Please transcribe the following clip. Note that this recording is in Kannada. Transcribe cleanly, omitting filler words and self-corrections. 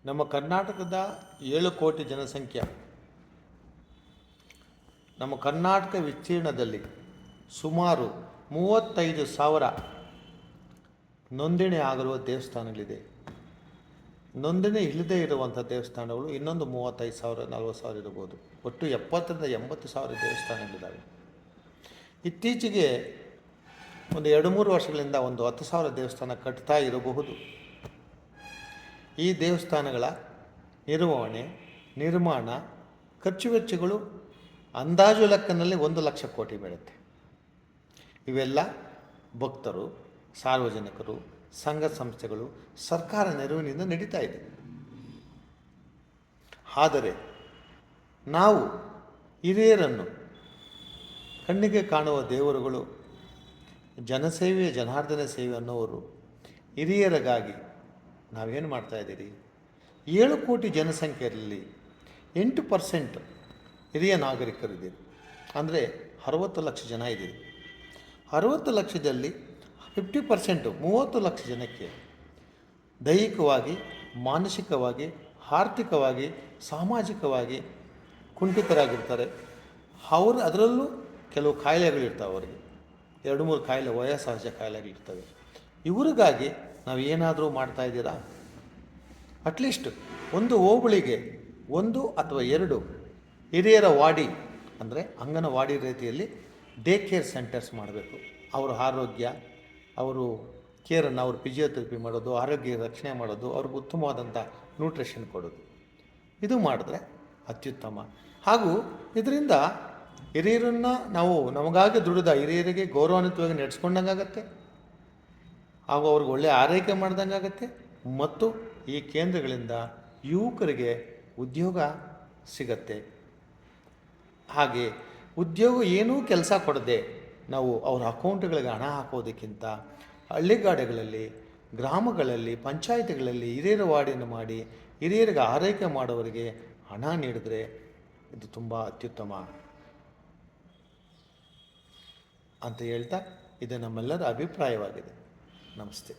ನಮ್ಮ ಕರ್ನಾಟಕದ 7 ಕೋಟಿ ಜನಸಂಖ್ಯೆ, ನಮ್ಮ ಕರ್ನಾಟಕ ವಿಸ್ತೀರ್ಣದಲ್ಲಿ ಸುಮಾರು 35,000 ನೋಂದಣಿ ಆಗಿರುವ ದೇವಸ್ಥಾನಗಳಿದೆ. ನೋಂದಣಿ ಇಲ್ಲದೇ ಇರುವಂಥ ದೇವಸ್ಥಾನಗಳು ಇನ್ನೊಂದು 35,000 40,000 ಇರಬಹುದು. ಒಟ್ಟು 70,000 ದೇವಸ್ಥಾನಗಳಿದ್ದಾವೆ. ಇತ್ತೀಚೆಗೆ ಒಂದು 2-3 ವರ್ಷಗಳಿಂದ ಒಂದು 10,000 ದೇವಸ್ಥಾನ ಕಟ್ತಾ ಇರಬಹುದು. ಈ ದೇವಸ್ಥಾನಗಳ ನಿರ್ವಹಣೆ, ನಿರ್ಮಾಣ, ಖರ್ಚು ವೆಚ್ಚಗಳು ಅಂದಾಜು ಲೆಕ್ಕನಲ್ಲಿ 1 ಲಕ್ಷ ಕೋಟಿ ಬೀಳುತ್ತೆ. ಇವೆಲ್ಲ ಭಕ್ತರು, ಸಾರ್ವಜನಿಕರು, ಸಂಘ ಸಂಸ್ಥೆಗಳು, ಸರ್ಕಾರ ನೆರವಿನಿಂದ ನಡೀತಾ ಇದೆ. ಆದರೆ ನಾವು ಹಿರಿಯರನ್ನು, ಕಣ್ಣಿಗೆ ಕಾಣುವ ದೇವರುಗಳು, ಜನಸೇವೆ ಜನಾರ್ದನ ಸೇವೆ ಅನ್ನೋರು ಹಿರಿಯರಿಗಾಗಿ ನಾವೇನು ಮಾಡ್ತಾಯಿದ್ದೀರಿ? 7 ಕೋಟಿ ಜನಸಂಖ್ಯೆಯಲ್ಲಿ 8% ಹಿರಿಯ ನಾಗರಿಕರಿದ್ದೀರಿ. ಅಂದರೆ 60 ಲಕ್ಷ ಜನ ಇದ್ದೀರಿ. 60 ಲಕ್ಷದಲ್ಲಿ 50%, 30 ಲಕ್ಷ ಜನಕ್ಕೆ ದೈಹಿಕವಾಗಿ, ಮಾನಸಿಕವಾಗಿ, ಆರ್ಥಿಕವಾಗಿ, ಸಾಮಾಜಿಕವಾಗಿ ಕುಂಠಿತರಾಗಿರ್ತಾರೆ. ಅದರಲ್ಲೂ ಕೆಲವು ಕಾಯಿಲೆಗಳಿರ್ತಾವೆ. ಅವರಿಗೆ 2-3 ಕಾಯಿಲೆ, ವಯೋಸಹಜ ಕಾಯಿಲೆಗಳಿರ್ತವೆ. ಇವರಿಗಾಗಿ ನಾವು ಏನಾದರೂ ಮಾಡ್ತಾಯಿದ್ದೀರಾ? ಅಟ್ಲೀಸ್ಟ್ ಒಂದು ಹೋಬಳಿಗೆ 1 ಅಥವಾ 2 ಹಿರಿಯರ ವಾಡಿ, ಅಂದರೆ ಅಂಗನವಾಡಿ ರೀತಿಯಲ್ಲಿ ಡೇ ಕೇರ್ ಸೆಂಟರ್ಸ್ ಮಾಡಬೇಕು. ಅವರ ಆರೋಗ್ಯ, ಅವರು ಕೇರನ್ನು, ಅವರು ಫಿಸಿಯೋಥೆರಪಿ ಮಾಡೋದು, ಆರೋಗ್ಯ ರಕ್ಷಣೆ ಮಾಡೋದು, ಅವ್ರಿಗೆ ಉತ್ತಮವಾದಂಥ ನ್ಯೂಟ್ರಿಷನ್ ಕೊಡೋದು, ಇದು ಮಾಡಿದ್ರೆ ಅತ್ಯುತ್ತಮ. ಹಾಗೂ ಇದರಿಂದ ಹಿರಿಯರನ್ನು ನಾವು ನಮಗಾಗಿ ದುಡಿದ ಹಿರಿಯರಿಗೆ ಗೌರವಾನ್ವಿತವಾಗಿ ನಡೆಸ್ಕೊಂಡಂಗಾಗತ್ತೆ, ಹಾಗೂ ಅವ್ರಿಗೆ ಒಳ್ಳೆಯ ಆರೈಕೆ ಮಾಡ್ದಂಗಾಗತ್ತೆ. ಮತ್ತು ಈ ಕೇಂದ್ರಗಳಿಂದ ಯುವಕರಿಗೆ ಉದ್ಯೋಗ ಸಿಗತ್ತೆ. ಹಾಗೆ ಉದ್ಯೋಗ ಏನೂ ಕೆಲಸ ಕೊಡದೆ ನಾವು ಅವರ ಅಕೌಂಟ್ಗಳಿಗೆ ಹಣ ಹಾಕೋದಕ್ಕಿಂತ ಹಳ್ಳಿಗಾಡುಗಳಲ್ಲಿ, ಗ್ರಾಮಗಳಲ್ಲಿ, ಪಂಚಾಯಿತಿಗಳಲ್ಲಿ ಹಿರಿಯರ ವಾರ್ಡನ್ನು ಮಾಡಿ ಹಿರಿಯರಿಗೆ ಆರೈಕೆ ಮಾಡೋವರಿಗೆ ಹಣ ನೀಡಿದ್ರೆ ಇದು ತುಂಬ ಅತ್ಯುತ್ತಮ ಅಂತ ಹೇಳ್ತಾ, ಇದು ನಮ್ಮೆಲ್ಲರ ಅಭಿಪ್ರಾಯವಾಗಿದೆ. ನಮಸ್ತೆ.